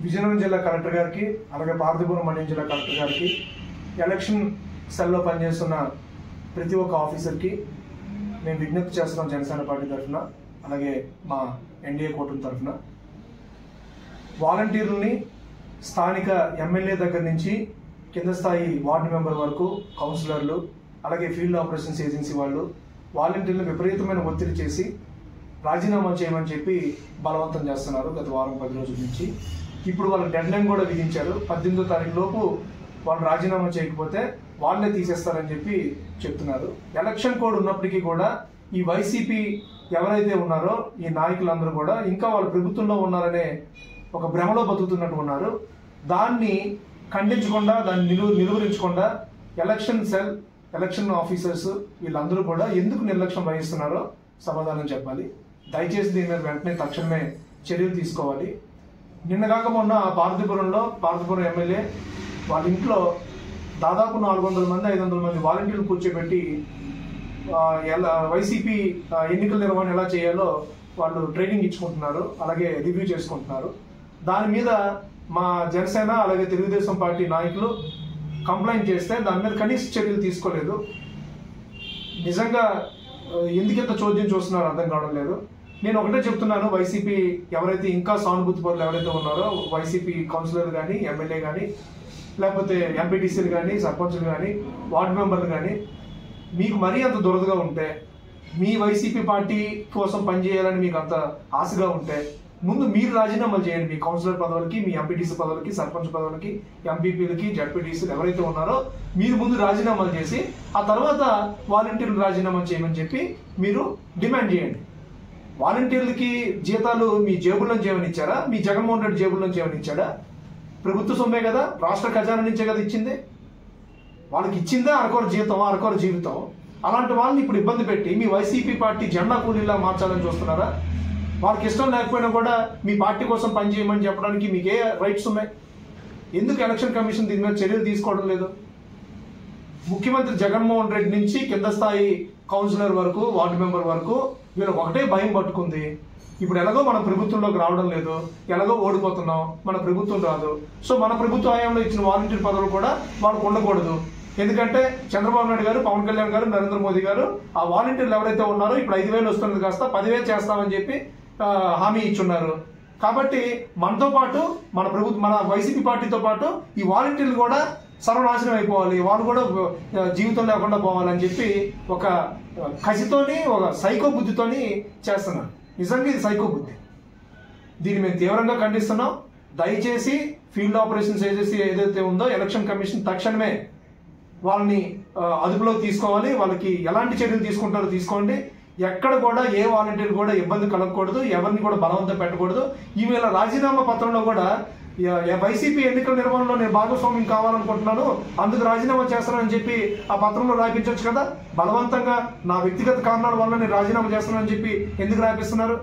విజయనగరం జిల్లా కలెక్టర్ గారికి అలాగే పార్వతీపురం మండలం జిల్లా కలెక్టర్ గారికి ఎలక్షన్ సెల్లో పనిచేస్తున్న ప్రతి ఒక్క ఆఫీసర్కి మేము విజ్ఞప్తి చేస్తున్నాం జనసేన పార్టీ తరఫున అలాగే మా ఎన్డీఏ కూటమి తరఫున వాలంటీర్లని స్థానిక ఎమ్మెల్యే దగ్గర నుంచి కింద స్థాయి వార్డు మెంబర్ వరకు కౌన్సిలర్లు అలాగే ఫీల్డ్ ఆపరేషన్స్ ఏజెన్సీ వాళ్ళు వాలంటీర్లను విపరీతమైన ఒత్తిడి చేసి రాజీనామా చేయమని చెప్పి బలవంతం చేస్తున్నారు గత వారం 10 రోజుల నుంచి. ఇప్పుడు వాళ్ళ డెడ్ లైన్ కూడా విధించారు. 18వ తారీఖు లోపు వాళ్ళు రాజీనామా చేయకపోతే వాళ్ళే తీసేస్తారని చెప్పి చెప్తున్నారు. ఎలక్షన్ కోడ్ ఉన్నప్పటికీ కూడా ఈ వైసీపీ ఎవరైతే ఉన్నారో ఈ నాయకులందరూ కూడా ఇంకా వాళ్ళ ప్రభుత్వంలో ఉన్నారనే ఒక భ్రమలో బతుకుతున్నట్టు ఉన్నారు. దాన్ని ఖండించకుండా దాన్ని నిలువరించకుండా ఎలక్షన్ సెల్ ఎలక్షన్ ఆఫీసర్స్ వీళ్ళందరూ కూడా ఎందుకు నిర్లక్ష్యం వహిస్తున్నారో సమాధానం చెప్పాలి. దయచేసి దీని మీద వెంటనే తక్షణమే చర్యలు తీసుకోవాలి. నిన్నగాక మొన్న పార్వతీపురం ఎమ్మెల్యే వాళ్ళ ఇంట్లో దాదాపు 400 మంది 500 మంది వాలంటీర్లు కూర్చోబెట్టి వైసీపీ ఎన్నికల నిర్వహణ ఎలా చేయాలో వాళ్ళు ట్రైనింగ్ ఇచ్చుకుంటున్నారు, అలాగే రివ్యూ చేసుకుంటున్నారు. దాని మీద మా జనసేన అలాగే తెలుగుదేశం పార్టీ నాయకులు కంప్లైంట్ చేస్తే దాని మీద కనీస చర్యలు తీసుకోలేదు. నిజంగా ఎందుకంత చోద్యం చూస్తున్నారో అర్థం కావడం లేదు. నేను ఒకటే చెప్తున్నాను, వైసీపీ ఎవరైతే ఇంకా సానుభూతి పరులు ఎవరైతే ఉన్నారో వైసీపీ కౌన్సిలర్ కానీ ఎమ్మెల్యే కానీ లేకపోతే ఎంపీటీసీలు కానీ సర్పంచులు కానీ వార్డు మెంబర్లు కానీ మీకు మరీ అంత దురదగా ఉంటే మీ వైసీపీ పార్టీ కోసం పనిచేయాలని మీకు అంత ఆశగా ఉంటే ముందు మీరు రాజీనామాలు చేయండి. మీ కౌన్సిలర్ పదవులకి, మీ ఎంపీటీసీ పదవులకి, సర్పంచ్ పదవులకి, ఎంపీపీలకి, జడ్పీటీసీలు ఎవరైతే ఉన్నారో మీరు ముందు రాజీనామాలు చేసి ఆ తర్వాత వాలంటీర్లు రాజీనామా చేయమని చెప్పి మీరు డిమాండ్ చేయండి. వాలంటీర్లకి జీతాలు మీ జేబుల్లోంచి ఏమని ఇచ్చారా? మీ జగన్మోహన్ రెడ్డి జేబుల్లోంచి ఏమని ఇచ్చాడా? ప్రభుత్వ సొమ్మే కదా, రాష్ట్ర ఖజానా నుంచే కదా ఇచ్చింది. వాళ్ళకి ఇచ్చిందా అరకొర జీతం, అరకొర జీవితం. అలాంటి వాళ్ళని ఇప్పుడు ఇబ్బంది పెట్టి మీ వైసీపీ పార్టీ జెండా కూలీలా మార్చాలని చూస్తున్నారా? వాళ్ళకి ఇష్టం లేకపోయినా కూడా మీ పార్టీ కోసం పనిచేయమని చెప్పడానికి మీకు ఏ రైట్స్ ఉన్నాయి? ఎందుకు ఎలక్షన్ కమిషన్ దీని మీద చర్యలు తీసుకోవడం లేదు? ముఖ్యమంత్రి జగన్మోహన్ రెడ్డి నుంచి కింద స్థాయి కౌన్సిలర్ వరకు వార్డు మెంబర్ వరకు వీళ్ళకి ఒకటే భయం పట్టుకుంది. ఇప్పుడు ఎలాగో మన ప్రభుత్వంలోకి రావడం లేదు, ఎలాగో ఓడిపోతున్నాం, మన ప్రభుత్వం రాదు. సో మన ప్రభుత్వ హయాంలో ఇచ్చిన వాలంటీర్ పదవులు కూడా వాళ్ళకు ఉండకూడదు. ఎందుకంటే చంద్రబాబు నాయుడు గారు, పవన్ కళ్యాణ్ గారు, నరేంద్ర మోదీ గారు ఆ వాలంటీర్లు ఎవరైతే ఉన్నారో ఇప్పుడు 5,000 వస్తున్నది కాస్త 10,000 చేస్తామని చెప్పి హామీ ఇచ్చున్నారు. కాబట్టి మనతో పాటు మన వైసీపీ పార్టీతో పాటు ఈ వాలంటీర్లు కూడా సర్వనాశనం అయిపోవాలి, వాళ్ళు కూడా జీవితం లేకుండా పోవాలని చెప్పి ఒక కసితోని ఒక సైకో బుద్ధితోని చేస్తున్నారు. నిజంగా ఇది సైకో బుద్ధి. దీన్ని మేము తీవ్రంగా ఖండిస్తున్నాం. దయచేసి ఫీల్డ్ ఆపరేషన్స్ ఏజెన్సీ ఏదైతే ఉందో ఎలక్షన్ కమిషన్ తక్షణమే వాళ్ళని అదుపులోకి తీసుకోవాలి. వాళ్ళకి ఎలాంటి చర్యలు తీసుకుంటారో తీసుకోండి. ఎక్కడ కూడా ఏ వాలంటీర్ కూడా ఇబ్బంది కలగకూడదు, ఎవరిని కూడా బలవంతం పెట్టకూడదు. ఈవేళ రాజీనామా పత్రంలో కూడా వైసీపీ ఎన్నికల నిర్వహణలో నేను భాగస్వామ్యం కావాలనుకుంటున్నాను, అందుకు రాజీనామా చేస్తానని చెప్పి ఆ పత్రంలో రాయించవచ్చు కదా. బలవంతంగా నా వ్యక్తిగత కారణాల వల్ల నేను రాజీనామా చేస్తానని చెప్పి ఎందుకు రాయిస్తున్నారు?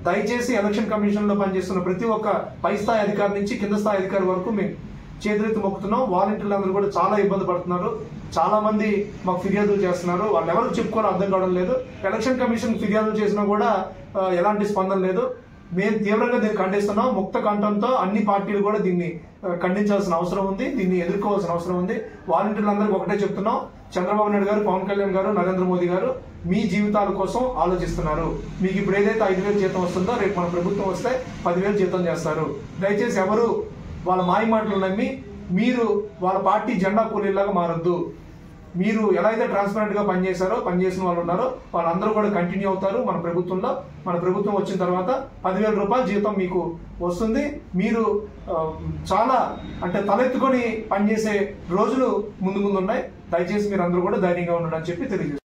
దయచేసి ఎలక్షన్ కమిషన్ లో పనిచేస్తున్న ప్రతి ఒక్క పై స్థాయి అధికారి నుంచి కింద స్థాయి అధికారి వరకు మేము చేతులెత్తి మొక్కుతున్నాం. వాలంటీర్లు అందరూ కూడా చాలా ఇబ్బంది పడుతున్నారు. చాలా మంది మాకు ఫిర్యాదులు చేస్తున్నారు. వాళ్ళు ఎవరికి చెప్పుకోవాలో అర్థం కావడం లేదు. ఎలక్షన్ కమిషన్ ఫిర్యాదులు చేసినా కూడా ఎలాంటి స్పందన లేదు. మేము తీవ్రంగా దీన్ని ఖండిస్తున్నాం. ముక్త కంఠంతో అన్ని పార్టీలు కూడా దీన్ని ఖండించాల్సిన అవసరం ఉంది, దీన్ని ఎదుర్కోవాల్సిన అవసరం ఉంది. వాలంటీర్లందరికీ ఒకటే చెప్తున్నాం, చంద్రబాబు నాయుడు గారు, పవన్ కళ్యాణ్ గారు, నరేంద్ర మోదీ గారు మీ జీవితాల కోసం ఆలోచిస్తున్నారు. మీకు ఇప్పుడు ఏదైతే 5,000 జీతం వస్తుందో రేపు మన ప్రభుత్వం వస్తే 10,000 జీతం చేస్తారు. దయచేసి ఎవరు వాళ్ళ మాయ మాటలు నమ్మి మీరు వాళ్ళ పార్టీ జెండా కూలీలాగా మారొద్దు. మీరు ఎలా అయితే ట్రాన్స్పరెంట్ గా పనిచేసిన వాళ్ళు ఉన్నారో వాళ్ళందరూ కూడా కంటిన్యూ అవుతారు మన ప్రభుత్వంలో. మన ప్రభుత్వం వచ్చిన తర్వాత 10,000 రూపాయల జీతం మీకు వస్తుంది. మీరు చాలా అంటే తలెత్తుకొని పనిచేసే రోజులు ముందు ఉన్నాయి. దయచేసి మీరు అందరూ కూడా ధైర్యంగా ఉండడం చెప్పి తెలియజేస్తారు.